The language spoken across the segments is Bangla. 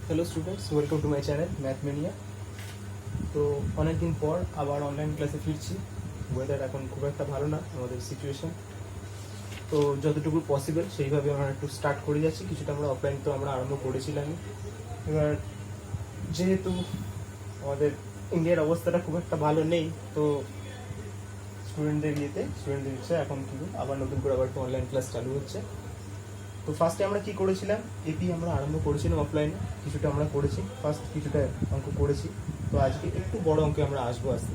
Hello students, welcome to my channel Mathmania. তো অনেক দিন পর আবার অনলাইন ক্লাসে ফিরছি। ওয়েদার এখন খুব একটা ভালো না আমাদের সিচুয়েশন, তো যতটুকু পসিবল সেইভাবে আমরা একটু স্টার্ট করে যাচ্ছি। কিছুটা আমরা অফলাইন তো আমরা আরম্ভ করেছিলামই। এবার যেহেতু আমাদের ইন্ডিয়ার অবস্থাটা খুব একটা ভালো নেই, তো স্টুডেন্টদের ইচ্ছে এখন কিন্তু আবার নতুন করে আবার একটু অনলাইন ক্লাস চালু হচ্ছে। তো ফার্স্টে আমরা কি করেছিলাম, এপি আমরা আরম্ভ করেছিলাম অফলাইনে, কিছুটা আমরা করেছি, ফার্স্ট কিছুটা অঙ্ক করেছি। তো আজকে একটু বড় অঙ্কে আমরা আসবো আস্তে।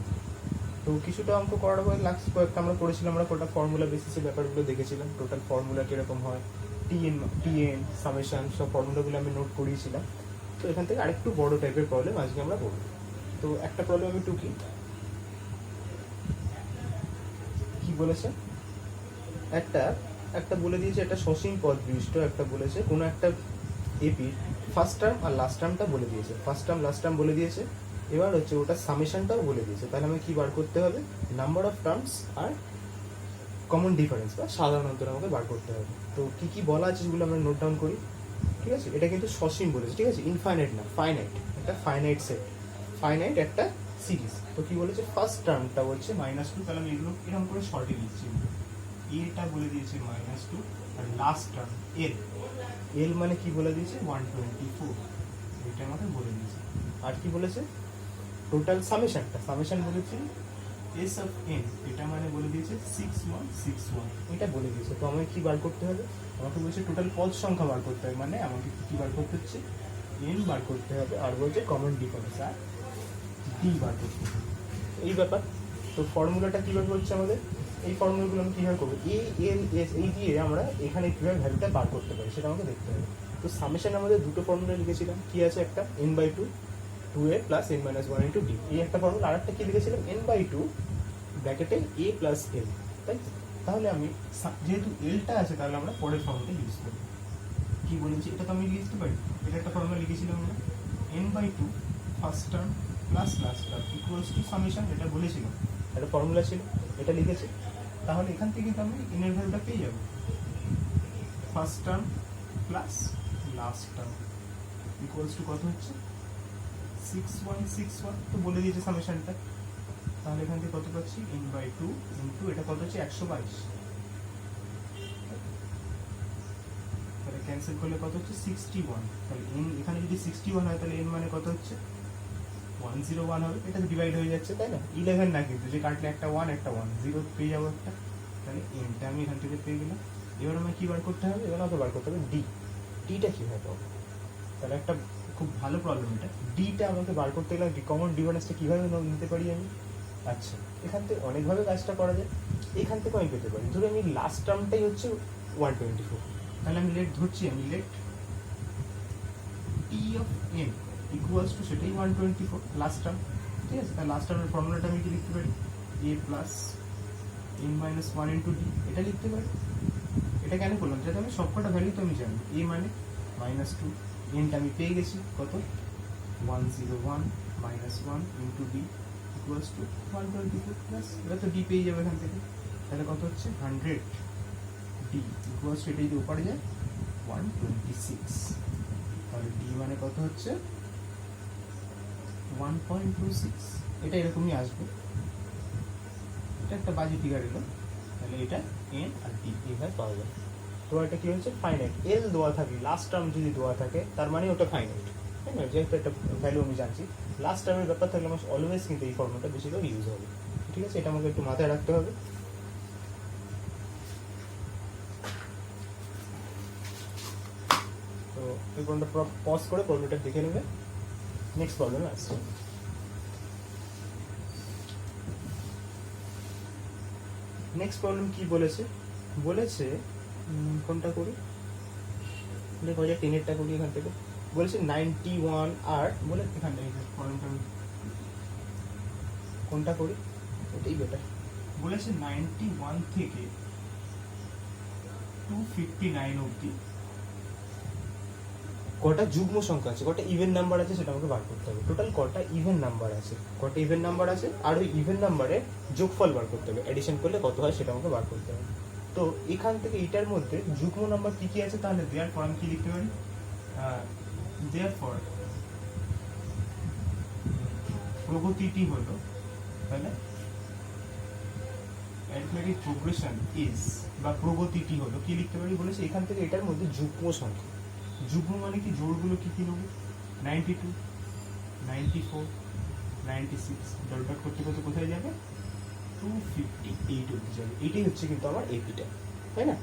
তো কিছুটা অঙ্ক করার পরে লাস্ট কয়েকটা আমরা করেছিলাম, আমরা কটা ফর্মুলা বেসিসে ব্যাপারগুলো দেখেছিলাম, টোটাল ফর্মুলা কীরকম হয়, টিএন সামেশন, সব ফর্মুলাগুলো আমি নোট করিয়েছিলাম। তো এখান থেকে আরেকটু বড় টাইপের প্রবলেম আজকে আমরা করবো। তো একটা প্রবলেম আমি টুকি কি বলেছে, একটা একটা বলে দিয়েছে, একটা সসীম পদ বিশিষ্ট একটা বলেছে কোনো একটা এপির ফার্স্ট টার্ম আর লাস্ট টার্মটা বলে দিয়েছে, ফার্স্ট টার্ম লাস্ট টার্ম বলে দিয়েছে। এবার হচ্ছে ওটা সামেশনটাও বলে দিয়েছে। তাহলে আমাকে কি বার করতে হবে, নাম্বার অফ টার্মস আর কমন ডিফারেন্স বা সাধারণ অন্তর আমাকে বার করতে হবে। তো কি কি বলা আছে সেগুলো আমরা নোট ডাউন করি। ঠিক আছে, এটা কিন্তু সসীম বলেছে, ঠিক আছে, ইনফাইনাইট না, ফাইনাইট, একটা ফাইনাইট সেট, ফাইনাইট একটা সিরিজ। তো কি বলেছে, ফার্স্ট টার্মটা বলছে -2, তাহলে আমি এগুলো এরকম করে শর্টে লিখছি। এটা বলে দিয়েছে -2, আর লাস্ট টার্ম এল, এল মানে কি বলে দিয়েছে 124, এটা আমাকে বলে দিয়েছে। আর কি বলেছে, টোটাল সামেশনটা, সামেশন বলেছি এস অফ এন, এটা মানে বলে দিয়েছে 6161, এটা বলে দিয়েছে। তো আমাকে কি বার করতে হবে, আমাকে বলছে টোটাল পদ সংখ্যা বার করতে হবে, মানে আমাকে কি বার করতে হচ্ছে, এন বার করতে হবে, আর বলছে কমন ডিফারেন্স আর ডি বার করতে হবে, এই ব্যাপার। তো ফর্মুলাটা কীভাবে হচ্ছে আমাদের, এই ফর্মুলাগুলো আমি কীভাবে করবো, এ এল এস এই দিয়ে আমরা এখানে কীভাবে ভ্যালুটা বার করতে পারি সেটা আমাকে দেখতে হবে। তো সামেশন আমাদের দুটো ফর্মুলা লিখেছিলাম, কি আছে, একটা n/2 2a plus n-1 into D, এই একটা ফর্মুলা। আর একটা কি লিখেছিলাম, n/2 ব্র্যাকেটে a প্লাস l, তাই তো। তাহলে আমি যেহেতু এলটা আছে, তাহলে আমরা পরের ফর্মুলা ইউজ করবো। কি বলেছি, এটা তো আমি লিখতে পারি, এটা একটা ফর্মুলা লিখেছিলাম আমরা, n/2 first term plus last term equals to summation, এটা বলেছিলাম, একটা ফর্মুলা ছিল, এটা লিখেছি। তাহলে এখান থেকে তো আমি এনের ভ্যালুটা পেয়ে যাবো, first term plus last term equals to কত হচ্ছে 6161, তো বলে দিয়েছে সামেশনটা। তাহলে এখান থেকে কত পাচ্ছি, n/2 ইন্টু এটা কত হচ্ছে 122, তাহলে ক্যান্সেল করলে কত হচ্ছে 61। তাহলে n এখানে যদি 61 হয়, তাহলে n মানে কত হচ্ছে 101 হবে, এটা তো ডিভাইড হয়ে যাচ্ছে, তাই না, 11 না, কিন্তু যে কাটলে একটা 1 একটা 1 0 পেয়ে যাবো একটা। তাহলে এনটা আমি এখান থেকে পেয়ে গেলাম। এবার আমাকে কী বার করতে হবে, এবার আমাকে বার করতে হবে ডি, ডিটা কীভাবে পাবো। তাহলে একটা খুব ভালো প্রবলেম এটা, ডিটা আমাকে বার করতে গেলে কমন ডিফারেন্সটা কীভাবে নিতে পারি আমি। আচ্ছা, এখান থেকে অনেকভাবে কাজটা করা যায়, এখান থেকে আমি পেতে পারি, ধরো আমি লাস্ট টার্মটাই হচ্ছে 124, তাহলে আমি লেট ধরছি, আমি let T of N equals to সেটাই 124 লাস্ট টার্ম, ঠিক আছে। তাহলে লাস্ট টার্মের ফর্মুলাটা আমি কি লিখতে পারি, A plus n-1 into D, এটা লিখতে পারি। এটা কেন করলাম, যাতে আমি সবকটা ভ্যালু তো আমি জানি, এ মানে -2, এনটা আমি পেয়ে গেছি কত 101 -1 into D equals two 124 plus, এটা তো ডি পেয়ে যাবে এখান থেকে। তাহলে কত হচ্ছে 100, ডি ইকুয়ালস টু, এটা যদি ওপারে যায় 126, তাহলে ডি মানে কত হচ্ছে 1.26, এটা এরকমই আসবে, এটা একটা বাজে ফিগার এলো। তাহলে এটা এন আর ডি এইভাবে পাওয়া যায়। তো এটা কি হচ্ছে, ফাইনাইট, এল দেওয়া থাকে, লাস্ট টার্ম যদি দেওয়া থাকে তার মানে ওটা ফাইনাইট, তাই না, যেহেতু একটা ভ্যালু আমি জানছি। লাস্ট টার্মের ব্যাপার থাকলে আমার অলওয়েজ কিন্তু এই ফর্মুলাটা বেশিরভাগ ইউজ হবে, ঠিক আছে, এটা আমাকে একটু মাথায় রাখতে হবে। তো এই প্রবলেমটা পজ করে প্রবলেমটা দেখে নেবে, নেক্সট প্রবলেমে আসছে। নেক্সট প্রবলেম কি বলেছে, বলেছে কোনটা করি, দেখো 10-এরটা করি এখান থেকে। বলেছে 91 আর বলে এখান থেকে প্রবলেমটা কোনটা করি, এটাই বেটার। বলেছে 91 থেকে 259 অবধি কটা যুগ্ম সংখ্যা আছে, কটা ইভেন নাম্বার আছে সেটা আমাকে বার করতে হবে। টোটাল কটা ইভেন নাম্বার আছে, কটা ইভেন নাম্বার আছে, আর ওই ইভেন নাম্বারের যোগফল বার করতে হবে, এডিশন করলে কত হয় সেটা আমাকে বার করতে হবে। তো এখান থেকে এইটার মধ্যে যুগ্ম নাম্বার কি কি আছে, তাহলে দেওয়ার পর আমি কি লিখতে পারি, দেওয়ার পর প্রগতিটি হলো, তাহলে অ্যারিথমেটিক প্রোগ্রেশন ইজ, বা প্রগতিটি হলো কি লিখতে পারি বলেছে এখান থেকে এটার মধ্যে যুগ্ম সংখ্যা। যুগ্ম মানে কি, জোড়গুলো কি কি নেবো, 92, 94, 96, ডট ডট করতে করতে কোথায় যাবে, 258 অবধি যাবে। এটাই হচ্ছে কিন্তু আমার এপিটা, তাই না?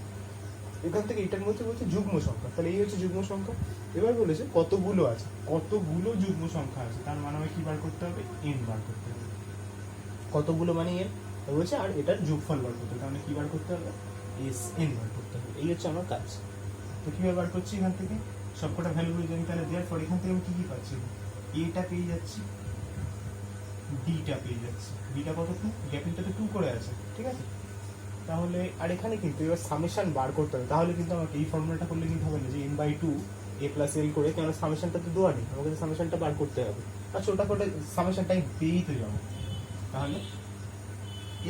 এখান থেকে এটার মধ্যে বলছে যুগ্ম সংখ্যা, তাহলে এই হচ্ছে যুগ্ম সংখ্যা। এবার বলেছে কতগুলো আছে, কতগুলো যুগ্ম সংখ্যা আছে, তার মানে আমাকে কি বার করতে হবে, এন বার করতে হবে। কতগুলো মানে এন বলছে, আর এটার যোগফল বার করতে হবে, তাহলে কি বার করতে হবে, এস এন বার করতে হবে। এই হচ্ছে আমার কাজ। তো কিভাবে বার করছি, এখান থেকে সবকটা ভ্যালুগুলো জানি, তাহলে দেওয়ার পর এখান থেকে আমি কি কি পাচ্ছি, এটা পেয়ে যাচ্ছি, ডিটা পেয়ে যাচ্ছি। ডিটা কত, 2, গ্যাপিংটাতে 2 করে আছে, ঠিক আছে? তাহলে আর এখানে কিন্তু এবার সামেশন বার করতে হবে, তাহলে কিন্তু আমাকে এই ফর্মুলাটা করলে কিন্তু হবে না যে n/2 a+l করে, কেন সামেশনটা তো দেওয়া নেই, আমাকে সামেশনটা বার করতে হবে। আচ্ছা, ওটা করে সামেশনটা পেয়েই তো যাবো। তাহলে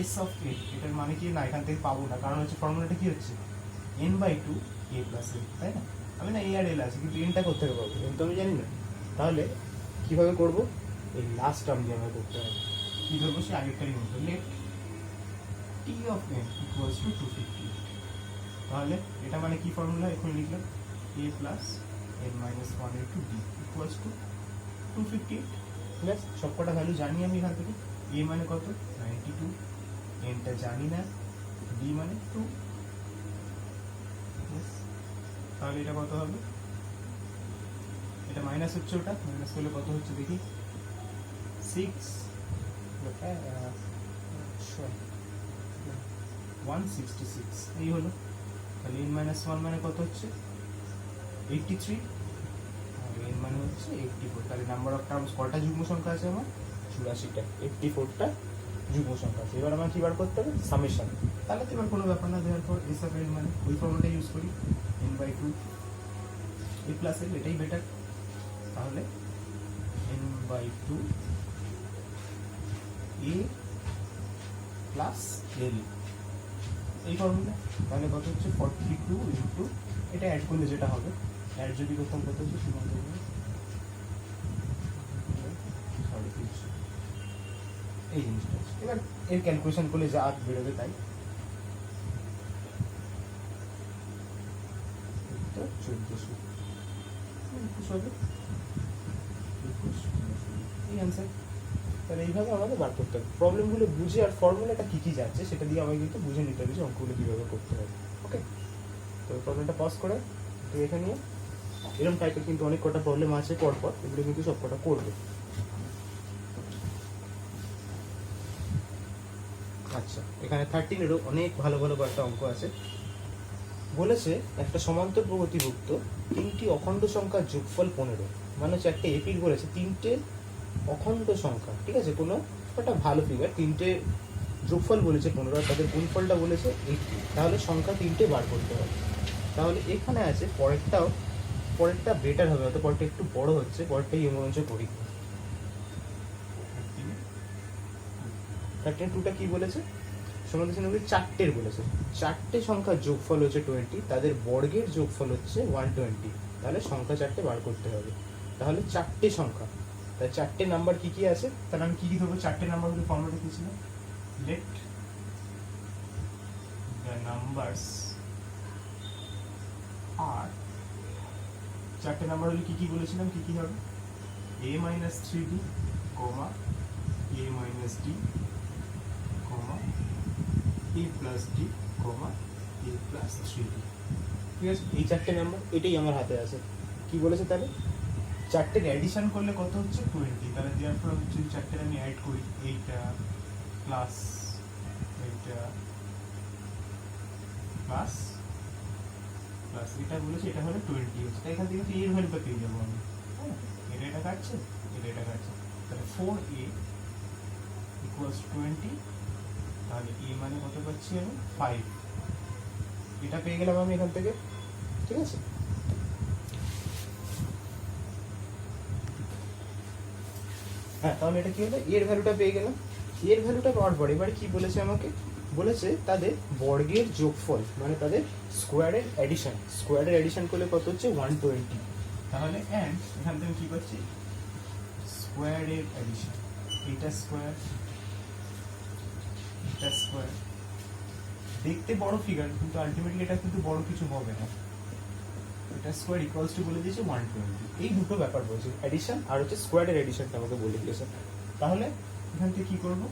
এস অফ এ, এটার মানে কি না, এখান থেকে পাবো না, কারণ হচ্ছে ফর্মুলাটা কি হচ্ছে n/2 a+l, তাই না? আমি না a আর l আছে, কিন্তু nটা কোথা থেকে পাবো, n তো আমি জানি না। তাহলে কিভাবে করব, এই লাস্ট টার্ম দিয়ে আমাকে করতে হবে। কি ধরবো, সে আগেরটারই মতো, late t of n equals to 250। তাহলে এটা মানে কি ফর্মুলা, এখন লিখলাম a plus n minus 1 into d equals to 258। ঠিক আছে, সবকটা ভ্যালু জানি আমি এখান থেকে। a মানে কত, 92, n টা জানি না, d মানে 2। তাহলে এটা কত হবে, এটা মাইনাস হচ্ছে, ওটা মাইনাস করলে কত হচ্ছে দেখি, 6 166, এই হলো। তাহলে n minus 1 মানে কত হচ্ছে, 83, আর n মানে হচ্ছে 84। তাহলে নাম্বার অফ টার্মস কটা যুগ্ম সংখ্যা আছে আমার, 84টা, 84টা যুগ্ম সংখ্যা আছে। এবার আমার কি বার করতে হবে, সামেশন। তাহলে তো এবার কোনো ব্যাপার না, দেওয়ার পর এস অফ n মানে ওই ফর্মুলাটা ইউজ করি, n/2 a+l, এটাই বেটার। তাহলে n/2 a+l, এই ফর্মুলা। তাহলে কত হচ্ছে, 42 ইন্টু, এটা অ্যাড করলে যেটা হবে, অ্যাড যদি করতাম কত হচ্ছে, সীমান্ত এই জিনিসটা। এবার এর ক্যালকুলেশন করলে যা বেরোবে তাই। 1400 হবে, এই অ্যান্সার। তাহলে এইভাবে আমাকে বার করতে হবে, প্রবলেমগুলো বুঝে আর ফর্মুলাটা কী কী যাচ্ছে সেটা দিয়ে আমাকে কিন্তু বুঝে নিতে হবে যে অঙ্কগুলো কীভাবে করতে হবে। ওকে, তো প্রবলেমটা পজ করে তুই এখানে নিয়ে, এরকম টাইপের কিন্তু অনেক কটা প্রবলেম আছে পরপর, এগুলো কিন্তু সব কটা করবে। আচ্ছা, এখানে 13-এরও অনেক ভালো ভালো কয়েকটা অঙ্ক আছে। বলেছে একটা সমান্তর প্রগতিভুক্ত 3টি অখণ্ড সংখ্যার যোগফল 15, মানে হচ্ছে একটা এপিক বলেছে 3টে অখণ্ড সংখ্যা, ঠিক আছে, কোনো একটা ভালো ফিগার, 3টে যোগফল বলেছে 15, আর তাদের গুণফলটা বলেছে 80। তাহলে সংখ্যা 3টে বার করতে হবে। তাহলে এখানে আছে, পরেরটা বেটার হবে, হয়তো পরেরটা একটু বড় হচ্ছে, পরেরটাই মঞ্চ করি। 13-2টা কি বলেছে, সমান্তরাল 4টের বলেছে, 4টে সংখ্যার যোগফল হচ্ছে 20, তাদের বর্গের যোগফল হচ্ছে 120। তাহলে সংখ্যা 4টে বার করতে হবে। তাহলে 4টে সংখ্যা, তাই 4টে নাম্বার কি কি আছে, তাহলে আমি কি কি দেবো, 4টে নাম্বারগুলো ফর্মুলা কি ছিল, লেট দ্য নাম্বারস আর, 4টে নাম্বার হলে কি কি বলেছিলাম, কি কি হবে, a minus 3d, a minus d, a plus d, a plus 3d। ঠিক আছে, এই 4টে নাম্বার, এটাই আমার হাতে আছে। কি বলেছে তাহলে, 4টের অ্যাডিশন করলে কত হচ্ছে, 20। তাহলে দেওয়ার পর হচ্ছে 4টের আমি অ্যাড করি, এইটা প্লাস এইটা প্লাস প্লাস এটা বলেছে, এটা হলো 20 হচ্ছে। তাই এখান থেকে এর ভ্যালুটা পেয়ে যাবো আমি, হ্যাঁ, এটা কাটছে, এটা কাটছে। তাহলে 4a equals 20, তাহলে a মানে কত পাচ্ছি আমি, 5। এটা পেয়ে গেলাম আমি এখান থেকে, ঠিক আছে। হ্যাঁ, তাহলে এটা কি হলো, এর ভ্যালুটা পেয়ে গেলাম। এর ভ্যালুটা পাওয়ার পর এবারে কি বলেছে আমাকে, বলেছে তাদের বর্গের যোগফল, মানে তাদের স্কোয়ারের অ্যাডিশন করলে কত হচ্ছে, 120। তাহলে এন্ড এখান থেকে কি পাচ্ছি, স্কোয়ারের অ্যাডিশন, এটা স্কোয়ার, এটা স্কোয়ার। দেখতে বড় ফিগার, কিন্তু আলটিমেটলি এটা কিন্তু বড় কিছু হবে না। এটা স্কোয়ার ইকুয়ালস টু বলে দিয়েছে 120। এই দুটো ব্যাপার বলছে, অ্যাডিশন আর হচ্ছে স্কোয়ারের অ্যাডিশনটা আমাকে বলে দিয়েছে। তাহলে এখান থেকে কি করবো,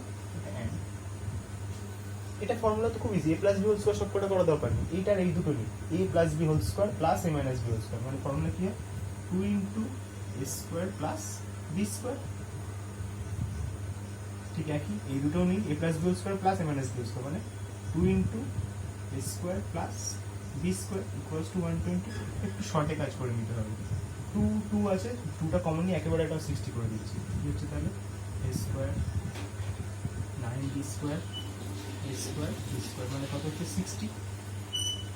এটা ফর্মুলা তো খুব easy, A plus B whole square সবকটা করা দরকার নেই, এইটার এই দুটো নেই, A plus B whole square plus A minus B whole square, মানে ফর্মুলা কি হয় 2 into A square plus B square. ঠিক একই, এই দুটোও নেই, A plus B whole square plus A minus B whole square, মানে 2 into A square plus B square equals to 120। একটু শর্টে কাজ করে নিতে হবে, 2 আছে, 2টা কমন নিয়ে একেবারে একটা 60 করে দিচ্ছি। কি হচ্ছে তাহলে এ স্কোয়ার 9b স্কোয়ার এ স্কোয়ার বি স্কোয়ার, মানে কত হচ্ছে 60।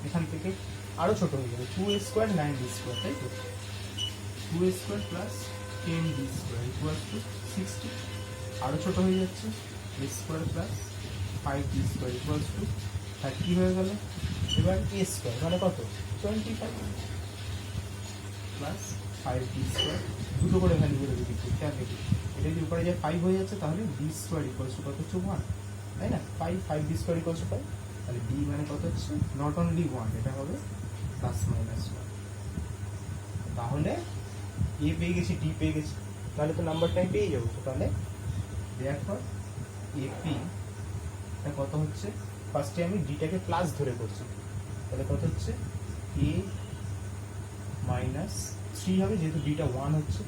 এখান থেকে আরও ছোট হয়ে যাবে, 2a স্কোয়ার 9b স্কোয়ার, তাই তো 2a square plus 10b square equals to 60। আরও ছোট হয়ে যাচ্ছে, A square plus 5b square equals to 30 হয়ে গেল। এবার এ স্কোয়ার মানে কত 25 প্লাস 5b স্কোয়ার, দুটো করে ভ্যালু করে দিচ্ছি, খেয়াল রেখে। এটা যদি উপরে যায় 5 হয়ে যাচ্ছে, তাহলে বি স্কোয়ার ইকুয়ালস টু কত হচ্ছে 1, তাই না? 5 বি স্কোয়ার ইকুয়ালস টু 5, তাহলে বি মানে কত হচ্ছে নট অনলি 1, এটা হবে প্লাস মাইনাস 1। তাহলে এ পেয়ে গেছি, ডি পেয়ে গেছি, তাহলে তো নাম্বারটা আমি পেয়ে যাবো। তাহলে দেখো এপি এটা কত হচ্ছে, ফার্স্টে আমি ডিটাকে প্লাস ধরে করছি, তাহলে কত হচ্ছে এ মাইনাস 3 হবে, যেহেতু ডিটা 1 হচ্ছে,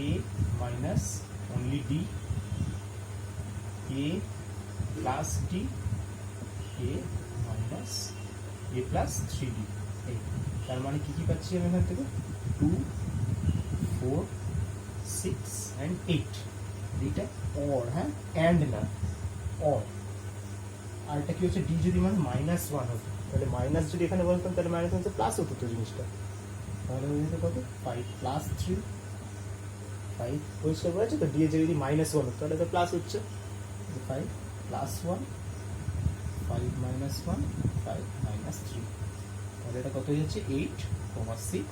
এ মাইনাস অনলি ডি, এ প্লাস ডি, এ মাইনাস এ প্লাস 3d। তার মানে কি কি পাচ্ছি আমি এখান থেকে 2 4 6 and 8। এইটা অর, হ্যাঁ অ্যান্ড না অর। আর এটা কি হচ্ছে ডি যদি মানে -1 হতো, তাহলে মাইনাস যদি এখানে বলতাম তাহলে মাইনাস হচ্ছে প্লাস হতো তো জিনিসটা, তাহলে হয়ে যেত কত 5 প্লাস 3, 5 পরিষ্কার করা আছে তো, ডি এর যদি -1 হতো তাহলে তো প্লাস হচ্ছে 5 প্লাস 1, 5 মাইনাস 1, 5 মাইনাস 3, তাহলে এটা কত হয়ে যাচ্ছে 8, 6,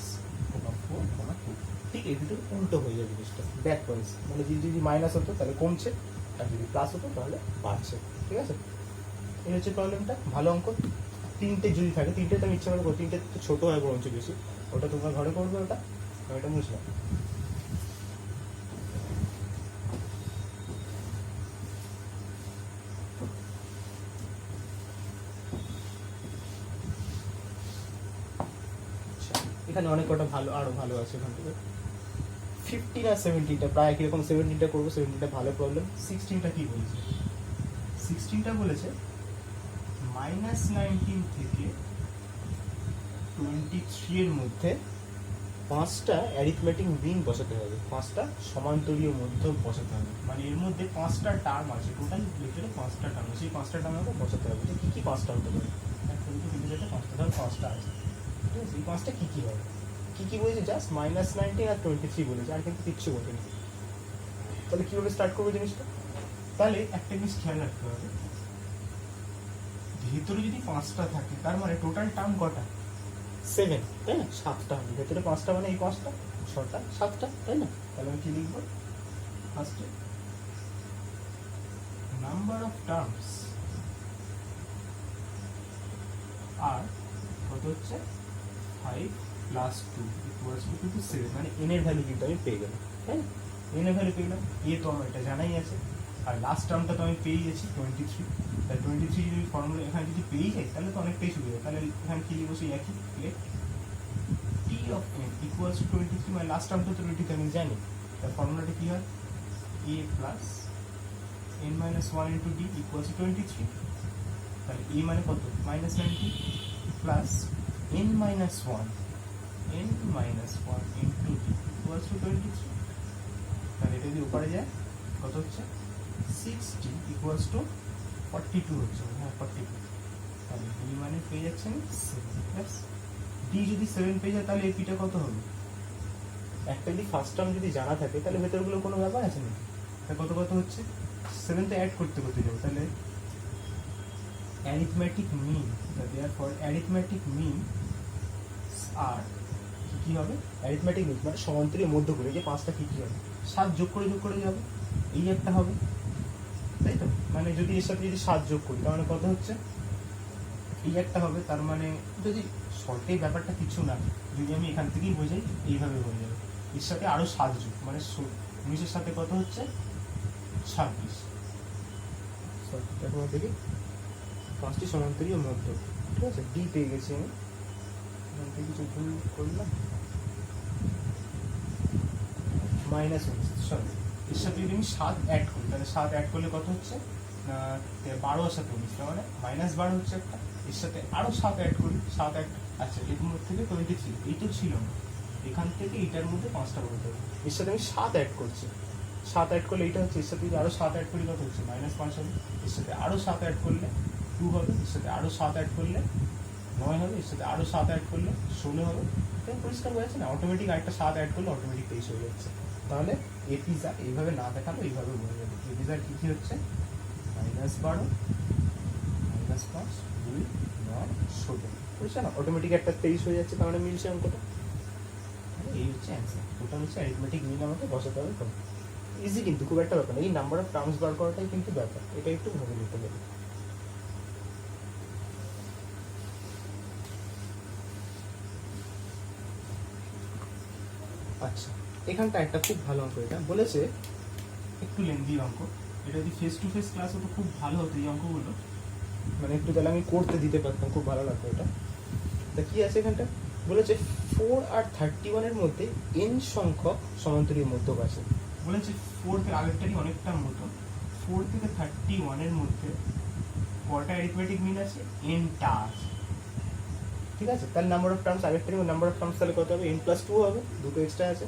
4, 2। ঠিক এই দুটো উল্টো হয়ে যাবে জিনিসটা, ব্যাকওয়ার্ডস, মানে যদি মাইনাস হতো তাহলে কমছে, আর যদি প্লাস হতো তাহলে বাড়ছে। ঠিক আছে, এই হচ্ছে প্রবলেমটা। ভালো অঙ্ক, তিনটে যদি থাকে, তিনটে তো আমি ইচ্ছা করে করবো, তিনটে তো ছোটো হয় বরঞ্চ বেশি, ওটা তোমরা ঘরে করবে, ওটা ওটা বুঝলাম। এখানে অনেক কটা ভালো, আরো ভালো আছে এখান থেকে। 15 আর 17টা প্রায় একই রকম, 17টা করবো, 17টা ভালো প্রবলেম। 16টা কি বলেছে, 16টা বলেছে -19 থেকে 23 এর মধ্যে 5টা অ্যারিথমেটিক মিন বসাতে হবে, 5টা সমান্তরীয় মধ্যক বসাতে হবে, মানে এর মধ্যে 5টা টার্ম আছে, টোটাল লেটারে 5টা টার্ম আছে, এই 5টা টার্ম আমাকে বসাতে হবে। কি কি 5টা হতে পারে, একটা দুটো তিনটে চারটে 5টা, ধর 5টা আছে, ঠিক আছে। এই 5টা কি কি হবে, কি কি বলেছে, জাস্ট -19 আর 23 বলেছে, আর কিন্তু কিচ্ছু বলেনি। তাহলে কীভাবে স্টার্ট করবো জিনিসটা, তাহলে একটা জিনিস খেয়াল রাখতে হবে, ভেতরে যদি 5টা থাকে তার মানে টোটাল টার্ম কটা 7, তাই না? 7টা হবে ভেতরে, 5টা মানে এই 5টা 6টা 7টা, তাই না? তাহলে আমি কি লিখবো, ফার্স্টে নাম্বার অফ টার্মস আর কত হচ্ছে 5 প্লাস 2 ইকুয়ালস টু 7, মানে এন এর ভ্যালু কিন্তু আমি পেয়ে গেলাম, তাই না? এন এর ভ্যালু পেয়ে গেলাম, এ তো আমার এটা জানাই আছে, আর লাস্ট টার্মটা তো আমি পেয়ে গেছি 23। তাহলে 23 যদি ফর্মুলা এখানে যদি পেয়ে যাই তাহলে তো অনেকটাই সুবিধা। তাহলে এখানে কি লিখবো, সেই একই টি অফ এন ইকুয়ালস টু 23, মানে লাস্ট টার্মটা তো 23 আমি জানি, তার ফর্মুলাটা কি হয় A plus n minus 1 into D equals to 23। তাহলে এ মানে কত -19 plus n minus 1 into D equals to 23। তাহলে এটা যদি উপরে যায় কত হচ্ছে 60 ইকুয়ালস টু 42 হচ্ছে, হ্যাঁ 42। তাহলে ডি মানে পেয়ে যাচ্ছেন 7 প্লাস ডি যদি 7 পেয়ে যায় তাহলে এপিটা কত হবে, একটা যদি ফার্স্ট টার্ম যদি জানা থাকে তাহলে ভেতরগুলো কোনো ব্যাপার আছে নাকি, কত কত হচ্ছে 7 তো অ্যাড করতে করতে যাবো, তাহলে arithmetic mean, therefore arithmetic mean আর কি হবে, অ্যারিথমেটিক মিন মানে সমান্তরীয় মধ্যগুলো, যে 5টা কি কি হবে 7 যোগ করে যাবে, এই একটা হবে, তাই তো? মানে যদি এর সাথে যদি 7 যোগ করি তার মানে কত হচ্ছে, এই একটা হবে। তার মানে যদি শর্টে ব্যাপারটা কিছু না, যদি আমি এখান থেকেই বোঝাই এইভাবে হয়ে যাবে, এর সাথে আরো 7 যোগ মানে 19-এর সাথে কত হচ্ছে 26। দেখো দেখি 5টি সমান্তরীয় মধ্য, ঠিক আছে, ডি পেয়ে গেছি আমি, এখান থেকে কিছু ভুল করলাম, -19, সরি এর সাথে যদি আমি 7 অ্যাড করি তাহলে 7 অ্যাড করলে কত হচ্ছে 12 আর সাথে 19, মানে -12 হচ্ছে একটা। এর সাথে আরো 7 অ্যাড করি, 7 অ্যাড, আচ্ছা এর মধ্যে থেকে 23, এই তো ছিল না, এখান থেকে এইটার মধ্যে 5টা করতে হবে, এর সাথে আমি 7 অ্যাড করছি, 7 অ্যাড করলে এইটা হচ্ছে, এর সাথে যদি আরো 7 অ্যাড করি কত হচ্ছে -5 হবে, এর সাথে আরো 7 অ্যাড করলে 2 হবে, এর সাথে আরো 7 অ্যাড করলে 9 হবে, এর সাথে আরো 7 অ্যাড করলে 16 হবে। পরিষ্কার হয়ে যাচ্ছে না, অটোমেটিক একটা 7 অ্যাড করলে অটোমেটিক 23 হয়ে যাচ্ছে। তাহলে এ পিজা এইভাবে না দেখালো এইভাবে বলে যাবে, এ পিজার কী কী হচ্ছে -12, -5, 2, 9, 16, বুঝছো না, অটোমেটিক একটা 23 হয়ে যাচ্ছে, তার মানে মিলছে অঙ্কটা। এই হচ্ছে অ্যান্সার, ওটা হচ্ছে অ্যারিথমেটিক মিন আমাকে বসাতে হবে। কম ইজি, কিন্তু খুব একটা ব্যাপার না, এই নাম্বার অফ টার্মস বার করাটাই কিন্তু ব্যাপার, এটা একটু ভেবে নিতে হবে। আচ্ছা, এখানটা একটা খুব ভালো অঙ্ক, এটা বলেছে একটু লেন্দি অঙ্ক, এটা যদি ফেস টু ফেস ক্লাস হতো খুব ভালো হতো এই অঙ্কগুলো, মানে একটু তাহলে আমি করতে দিতে পারতাম, খুব ভালো লাগতো এটা। তা কি আছে এখানটা, বলেছে 4 আর 31-এর মধ্যে n সংখ্যক সমান্তরীয় মধ্যক আছে। বলেছে 4 থেকে আগেরটারই অনেকটা মতো, 4 থেকে 31-এর মধ্যে কটা অ্যারিথমেটিক মিন আছে, nটা আছে, ঠিক আছে। তাহলে নাম্বার অফ টার্মস আগের থেকে নাম্বার অফ টার্মস তাহলে কত হবে, n+2 হবে, দুটো এক্সট্রা আছে।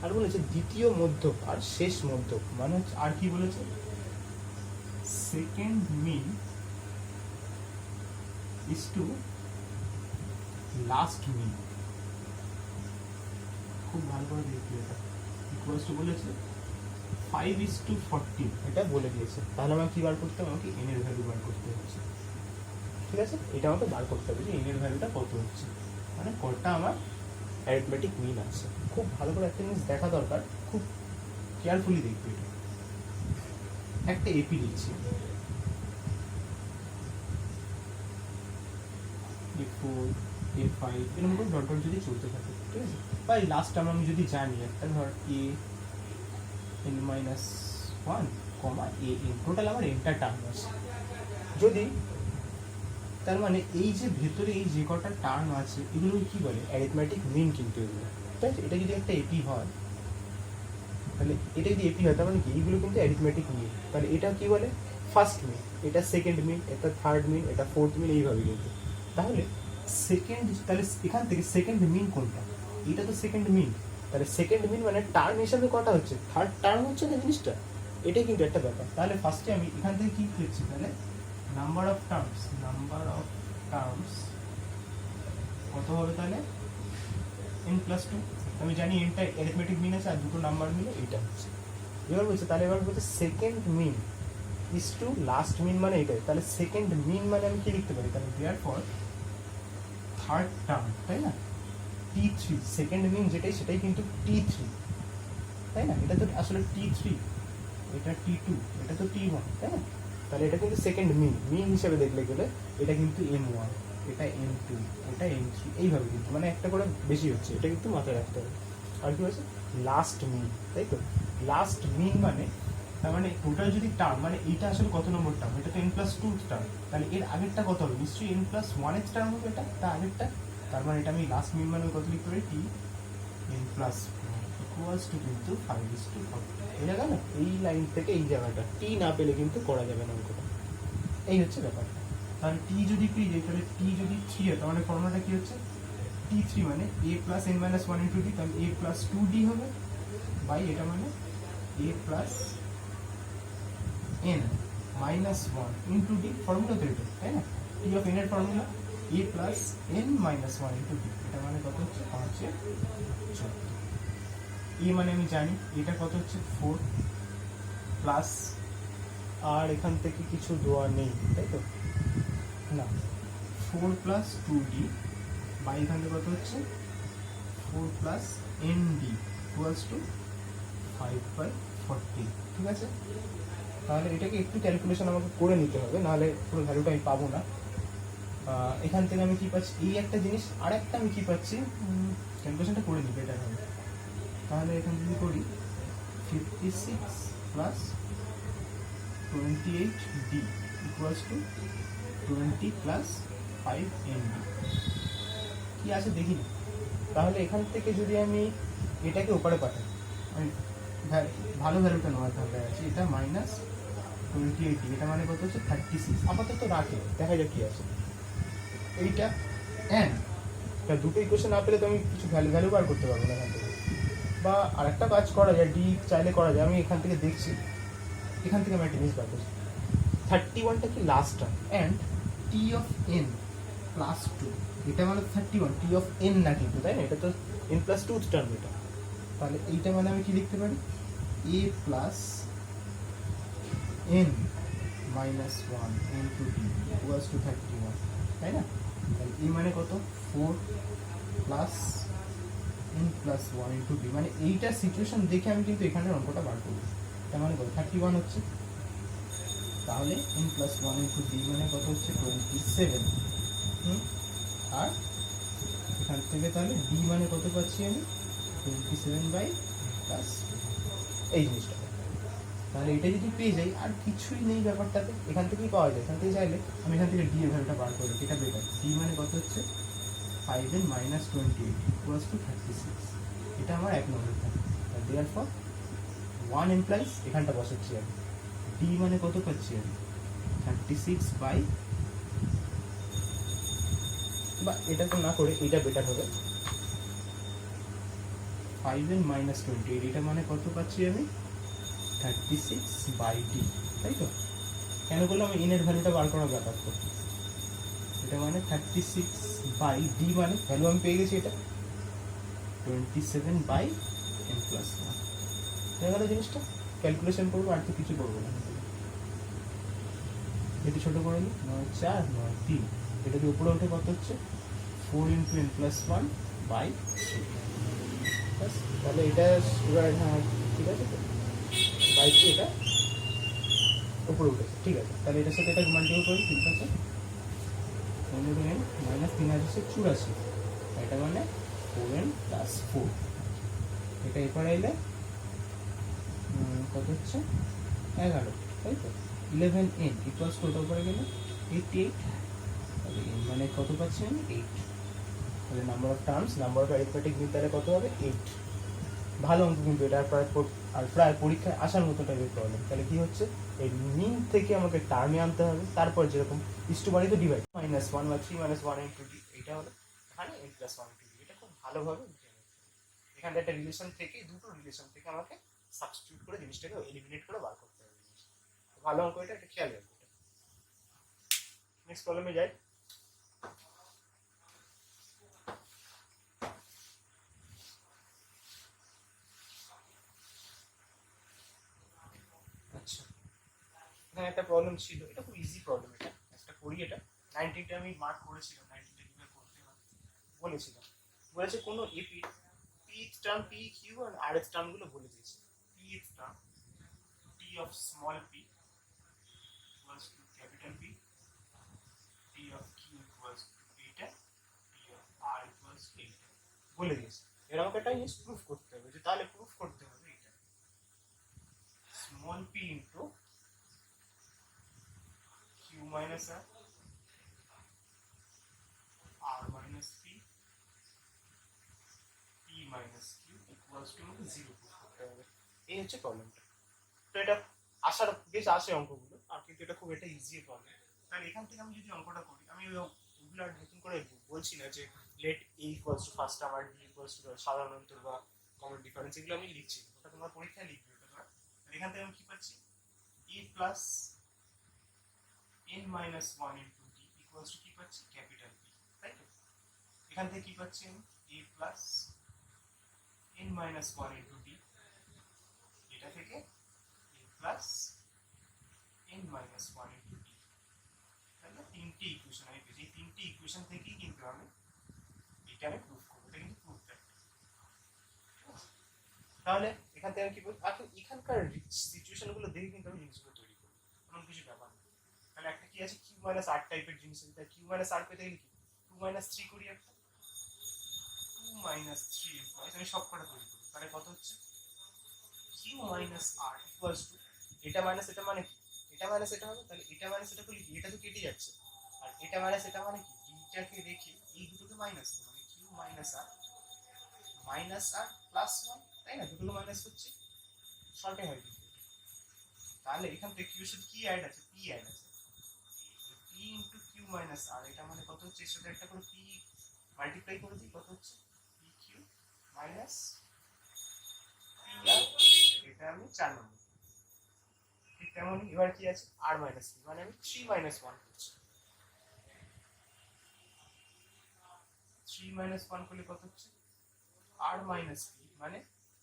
আর বলেছে দ্বিতীয় মধ্যক আর শেষ মধ্যক, মানে হচ্ছে আর কি বলেছে, second mean is to last mean, খুব ভালো করে দেখবে এটা, ইকুয়ালস টু বলেছে 5:14, এটা বলে দিয়েছে। তাহলে আমাকে কি বার করতে হবে, আমাকে n এর ভ্যালু বার করতে হচ্ছে, ঠিক আছে, এটা আমাকে বার করতে হবে যে n এর ভ্যালুটা কত হচ্ছে, মানে কটা আমার অ্যারিথমেটিক মিন আছে। খুব ভালো করে একটা জিনিস দেখা দরকার, খুব কেয়ারফুলি দেখবে এটা। একটা এপি লিখছি, A4, A5 এরকম করে ডট ডট যদি চলতে থাকে, ঠিক আছে, বা এই লাস্ট টার্ম আমি যদি জানি একটা, ধর an-1, an, টোটাল আমার nটা টার্ম আছে, যদি তার মানে এই যে ভেতরে এই যে কটা টার্ম আছে এগুলো কি বলে, অ্যারিথমেটিক মিন, কিন্তু এগুলো, ঠিক আছে। এটা যদি একটা এপি হয়, তাহলে এটা যদি এপি হয় তার মানে কি, এইগুলো কিন্তু অ্যারিথমেটিক মিন, তাহলে এটা কি বলে ফার্স্ট মিন, এটা সেকেন্ড মিন, এটা থার্ড মিন, এটা ফোর্থ মিন, এইভাবে কিন্তু। তাহলে সেকেন্ড, তাহলে এখান থেকে সেকেন্ড মিন কোনটা, এটা তো সেকেন্ড মিন, তাহলে সেকেন্ড মিন মানে টার্ম হিসাবে কটা হচ্ছে, থার্ড টার্ম হচ্ছে না জিনিসটা, এটাই কিন্তু একটা ব্যাপার। তাহলে ফার্স্টে আমি এখান থেকে কি লিখছি, তাহলে নাম্বার অফ টার্মস কত হবে, তাহলে n+2, আমি জানি nটা অ্যারিথমেটিক মিন আছে, আর দুটো নাম্বার মিলে এইটা হচ্ছে। এবার বলছে, তাহলে এবার বলছে second mean is to last mean, মানে এটাই, তাহলে সেকেন্ড মিন মানে আমি কি লিখতে পারি, তাহলে দেয়ারফর থার্ড টার্ম, তাই না, T3, সেকেন্ড মিন যেটাই সেটাই কিন্তু T3, তাই না, এটা তো আসলে T3, এটা T2, এটা তো T1, তাই না, তাহলে এটা কিন্তু সেকেন্ড মিন হিসেবে দেখলে গেলে এটা কিন্তু M1, এটা M2, এটা M3, এইভাবে কিন্তু, মানে একটা করে বেশি হচ্ছে, এটা কিন্তু মাথায় রাখতে হবে। আর কি হয়েছে, লাস্ট মিন, তাই তো, লাস্ট মিন মানে তার মানে টোটাল যদি টার্ম, মানে এইটা আসলে কত নম্বর টার্ম, এটা তো n+2 টার্ম, তাহলে এর আগেরটা কত হবে, নিশ্চয়ই n+1 এর টার্ম হবে, এটা তার আগেরটা, তার মানে এটা আমি লাস্ট মিন মানে কত লিখতে পারি, T n+1 কিন্তু 5:4, বোঝা গেল। এই লাইন থেকে এই জায়গাটা টি না পেলে কিন্তু করা যাবে না অঙ্কটা, এই হচ্ছে ব্যাপারটা। তাহলে টি যদি পেয়ে যাই, তাহলে টি যদি 3 হয়, তার মানে ফর্মুলাটা কি হচ্ছে, T3 মানে a+n-1 × d, তাহলে a+2d হবে, বাই এটা মানে a+n-1 × d, ফর্মুলা তো এটা, তাই না, t অফ n এর ফর্মুলা a+n-1 × d, এটা মানে কত হচ্ছে 5/14, এ মানে আমি জানি এটা কত হচ্ছে 4 প্লাস, আর এখান থেকে কিছু দেওয়া নেই, তাই তো না, 4 + 2d বাই এখান থেকে কত হচ্ছে 4 + nd = 5/14, 40, ঠিক আছে? তাহলে এটাকে একটু ক্যালকুলেশন আমাকে করে নিতে হবে, নাহলে পুরো ভ্যালুটা আমি পাবো না। এখান থেকে আমি কি পাচ্ছি, এই একটা জিনিস, আর একটা আমি কি পাচ্ছি, ক্যালকুলেশনটা করে নিই বেটার হবে। তাহলে এখান যদি করি 56 plus 28D equals to 20 plus 5ND কি আছে দেখি না। তাহলে এখান থেকে যদি আমি এটাকে ওপারে পাঠাই, আমি ভালো ভ্যালুটা নেওয়ার ধান্দায় আছি, এটা মাইনাস 28D, এটা মানে কত হচ্ছে 36। আপাতত রাখে, দেখা যাক কি আছে। এইটা n, তা দুটো ইকুয়েশন না পেলে তো আমি কিছু ভ্যালু বার করতে পারবো না এখান থেকে। বা আরেকটা কাজ করা যায়, ডি চাইলে করা যায়, আমি এখান থেকে দেখছি, এখান থেকে আমি একটা জিনিস বার করছি, 31টা কি last term, and T of N plus 2, এটা মানে 31 টি অফ এন না কিন্তু, তাই না? এটা তো এন প্লাস 2 টার্ম এটা। তাহলে এইটা মানে আমি কি লিখতে পারি, A plus N minus 1 N to D equals to 31, তাই না? তাহলে এই মানে কত, 4 plus N plus 1 into D, মানে এইটা সিচুয়েশন দেখে আমি কিন্তু এখানের অঙ্কটা বার করবো। তার মানে কত, 31 হচ্ছে। তাহলে এন প্লাস 1 ইন্টু ডি মানে কত হচ্ছে 27। আর এখান থেকে তাহলে ডি মানে কত পাচ্ছি আমি, 27 প্লাস এই জিনিসটা। তাহলে এটা যদি পেয়ে যাই, আর কিছুই নেই ব্যাপারটাতে, এখান থেকেই পাওয়া যায়। এখান থেকে চাইলে আমি এখান থেকে ডি এর ভ্যালুটা বার করে দিই, এটা বেটার। ডি মানে কত হচ্ছে 5n মাইনাস 28 ইকুয়ালস টু 36, এটা আমার এক নম্বর থাকে। দেয়ার ফর 1 এমপ্লাইজ, এখানটা বসাচ্ছি আমি, ডি মানে কত পাচ্ছি আমি 36 বাই, বা এটা তো না করে এটা বেটার হবে, 5n মাইনাস 28, এটা মানে কত পাচ্ছি আমি 36 বাই ডি, তাই তো? কেন বললাম আমি এনের ভ্যালুটা বার করার ব্যাপার তো, এটা মানে 36 বাই ডি, মানে ভ্যালু আমি পেয়ে গেছি এটা 27 বাই n প্লাস 1। হয়ে গেল জিনিসটা, ক্যালকুলেশন করবো, আর তো কিছু করবো না। এটি ছোটো করে নিই, 9 4 9 3, এটা দিয়ে উপরে উঠে কত হচ্ছে 4 ইন্টু n প্লাস 1 বাই 3। তাহলে এটা এবার, হ্যাঁ ঠিক আছে তো, বাই 3 এটা উপরে উঠেছে, ঠিক আছে। তাহলে এটার সাথে এটা মাল্টিপ্লাই করি, ঠিক আছে, 15n মাইনাস 3 আসছে 84, এটা মানে 4n প্লাস 4, এটা এরপরে এলে কত হচ্ছে 11, তাই তো? 11n ইকুয়ালস কত উপরে গেলে 88, তাহলে n মানে কত পাচ্ছি আমি 8। তাহলে number of terms, number of arithmetic mean, তাহলে কত হবে 8। ভালো অঙ্ক কিন্তু এটা, প্রায় পরীক্ষায় আসার মতো টাইপের প্রবলেম। তাহলে কি হচ্ছে, এই মিন থেকে আমাকে টার্মে আনতে হবে, তারপর যেরকম ইস্টু বাড়ি তো ডিভাইড মাইনাস 1 বা 3 মাইনাস 1 ইন্টু ডি, এইটা হলো এখানে n প্লাস 1 ইন্টু ডি। এটা খুব ভালোভাবে বুঝে নেবে, এখানে একটা রিলেশন থেকে, দুটো রিলেশন থেকে আমাকে সাবস্টিটিউট করে জিনিসটাকে এলিমিনেট করে বার করতে হবে। ভালো অঙ্ক এটা, একটা খেয়াল রাখবে। নেক্সট প্রবলেমে যাই। আচ্ছা, এখানে একটা প্রবলেম ছিল, এটা খুব ইজি প্রবলেম, এটা একটা করি, এটা 90টা আমি মার্ক করেছিলাম, 90টা কিভাবে করতে হয় বলেছিলাম। বলেছে কোনো AP pth term P Q R আর এক্স টার্মগুলো বলে দিয়েছে। Pth term T of small P equals to capital P, T of Q equals to এইটা, T of R equals to এইটা বলে দিয়েছে। এর আমাকে একটা জিনিস প্রুফ করতে হবে, যে তাহলে প্রুফ করতে হবে এটা small P into Q minus R, R minus P, P minus Q equals to 0 proof করতে হবে। এই হচ্ছে প্রবলেমটা। তো এটা আসার বেশ আসে অঙ্কগুলো, আর কিন্তু এটা খুব একটা ইজি প্রবলেম। তাহলে এখান থেকে আমি যদি অঙ্কটা করি, আমি ওগুলো আর নতুন করে বলছি না যে let A equals to first term আর বি ইকুয়ালস টু সাধারণ অন্তর বা কমন ডিফারেন্স, এগুলো আমি লিখছি, ওটা তোমার পরীক্ষায় লিখবে ওটা তোমরা। এখান থেকে আমি কি পাচ্ছি, A plus N minus 1 into D equals to কি পাচ্ছি ক্যাপিটাল পি, তাই তো? এখান থেকে কি পাচ্ছি আমি, A plus N minus 1 into D, এটা থেকে A plus n minus 1 into d, তাহলে তিনটি ইকুয়েশন আমি পেয়েছি। এই তিনটি ইকুয়েশন থেকেই কিন্তু আমি এটা প্রুফ করবো, এটা কিন্তু প্রুফ। তাহলে এখান থেকে আমি কি বলি, এখন এখানকার সিচুয়েশন গুলো দেখে কিন্তু আমি জিনিসগুলো তৈরি করি, এমন কিছু ব্যাপার না। তাহলে একটা কি আছে কিউ মাইনাস আর টাইপের জিনিস আছে, তাই কিউ মাইনাস আর পেতে গেলে কি 2 - 3 করি, একটা 2 - 3 আমি সব কটা তৈরি করি, তাহলে কত হচ্ছে Q minus R equals to, এটা মাইনাস এটা মানে কি, এটা মাইনাস এটা হবে, তাহলে এটা মাইনাস এটা করলে কি এটা তো কেটে যাচ্ছে, আর এটা মাইনাস এটা মানে কি ডিটাকে রেখে এই দুটোকে মাইনাস করো, মানে কিউ মাইনাস আর প্লাস 1, তাই না, দুটোকে মাইনাস করছি, শর্টে হয় কিন্তু। তাহলে এখান থেকে কিউ এর সাথে কি অ্যাড আছে, পি অ্যাড আছে, পি ইন্টু কিউ মাইনাস আর, এটা মানে কত হচ্ছে, এর সাথে একটা করে পি মাল্টিপ্লাই করে দিই, কত হচ্ছে P Q minus P R, এটা আমি 4 নম্বর। ঠিক তেমনই এবার কি আছে আর মাইনাস পি, মানে আমি 3 - 1 করছি, 3 - 1 করলে কত হচ্ছে আর মাইনাস পি, মানে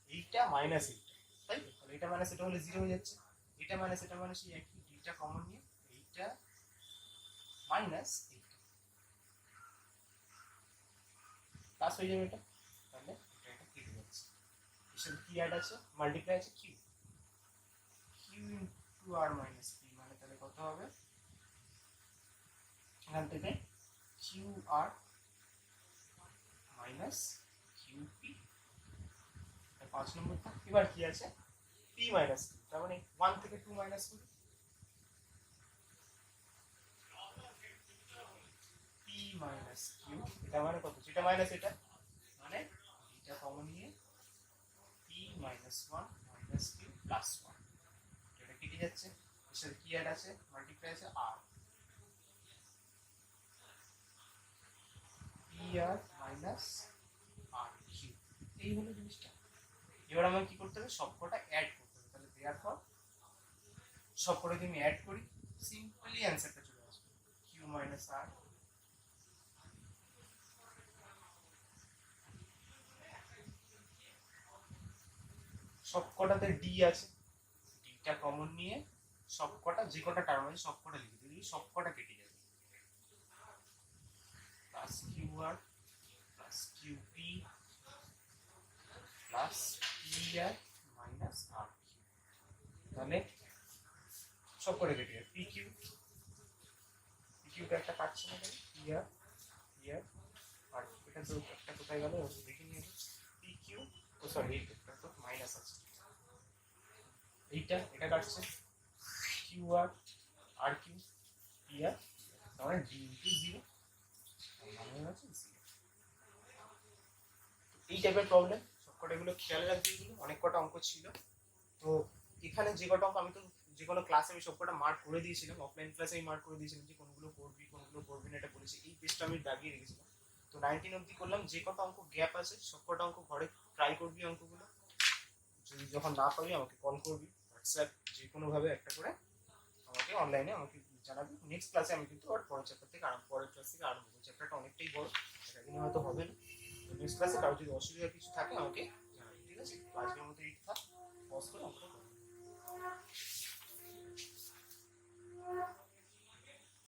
এইটা মাইনাস এইটা, তাই তো, তাহলে এটা মাইনাস এটা হলে 0 হয়ে যাচ্ছে, এটা মাইনাস এটা মানে সেই একই, এইটা কমন নিয়ে এইটা মাইনাস এইটা প্লাস হয়ে যাবে এটা, তাহলে এটা কেটে যাচ্ছে, এর সাথে কি অ্যাড আছে, মাল্টিপ্লাই আছে কিউ, কিউ ইন্টু আর মাইনাস পি, মানে তাহলে কত হবে এখান থেকে Q R minus Q P, 5 নম্বরটা। এবার কি আছে পি মাইনাস কিউ, তার মানে 1 থেকে 2 মাইনাস করি, পি মাইনাস কিউ, এটা মানে কত, যেটা মাইনাস এটা মানে এটা কমন নিয়ে P minus 1 minus Q plus 1, এটা কেটে যাচ্ছে, এর সাথে কি অ্যাড আছে, মাল্টিপ্লাই আছে আর, P R minus R Q, এই হলো জিনিসটা। এবার আমাকে কি করতে হবে, সবকটা অ্যাড করতে হবে, তাহলে দেয়ারফর সবকটা যদি আমি অ্যাড করি সিম্পলি অ্যান্সারটা চলে আসবে, কিউ মাইনাস আর সবকটাতে ডি আছে, ডিটা কমন নিয়ে সবকটা যে কটা টার্ম আছে সবকটা লিখে দিই, সবকটা কেটে যাবে, plus Q R plus Q P plus P R minus R Q, তাহলে সবকটা কেটে যাবে, পি কিউ, পি কিউটা একটা কাটছে না কেন, পি আর আর এটা তো একটা কোথায় গেল দেখে নিয়ে, পি কিউ, ও সরি এইটা তো মাইনাস আছে, এটা কাটছে Q R Q P R, তাহলে ডি ইন্টু 0, মানে হচ্ছে 0। এই টাইপের প্রবলেম সবকটা এগুলো খেয়াল রাখবে, এগুলো অনেক কটা অঙ্ক ছিল। তো এখানে যে কটা অঙ্ক আমি তো যে কোনো ক্লাসে আমি সবকটা মার্ক করে দিয়েছিলাম, অফলাইন ক্লাসে আমি মার্ক করে দিয়েছিলাম যে কোনগুলো করবি কোনগুলো করবি না, এটা বলেছি, এই পেজটা আমি দাগিয়ে রেখেছিলাম। তো 19 অবধি করলাম, যে কটা অঙ্ক গ্যাপ আছে সবকটা অঙ্ক ঘরে ট্রাই করবি, অঙ্কগুলো যদি যখন না পাবি আমাকে কল করবি, হোয়াটসঅ্যাপ যে কোনোভাবে একটা করে আমাকে অনলাইনে আমাকে জানাবি। নেক্সট ক্লাসে আমি কিন্তু আর পরের চ্যাপ্টার থেকে পরের ক্লাস থেকে আরম্ভ করবো, চ্যাপ্টারটা অনেকটাই বড়, একদিনে হয়তো হবে না। তো নেক্সট ক্লাসে কারো যদি অসুবিধা কিছু থাকে আমাকে জানাবি, ঠিক আছে? তো আজকের মতো এই থাক, পজ করে অঙ্কটা করবো।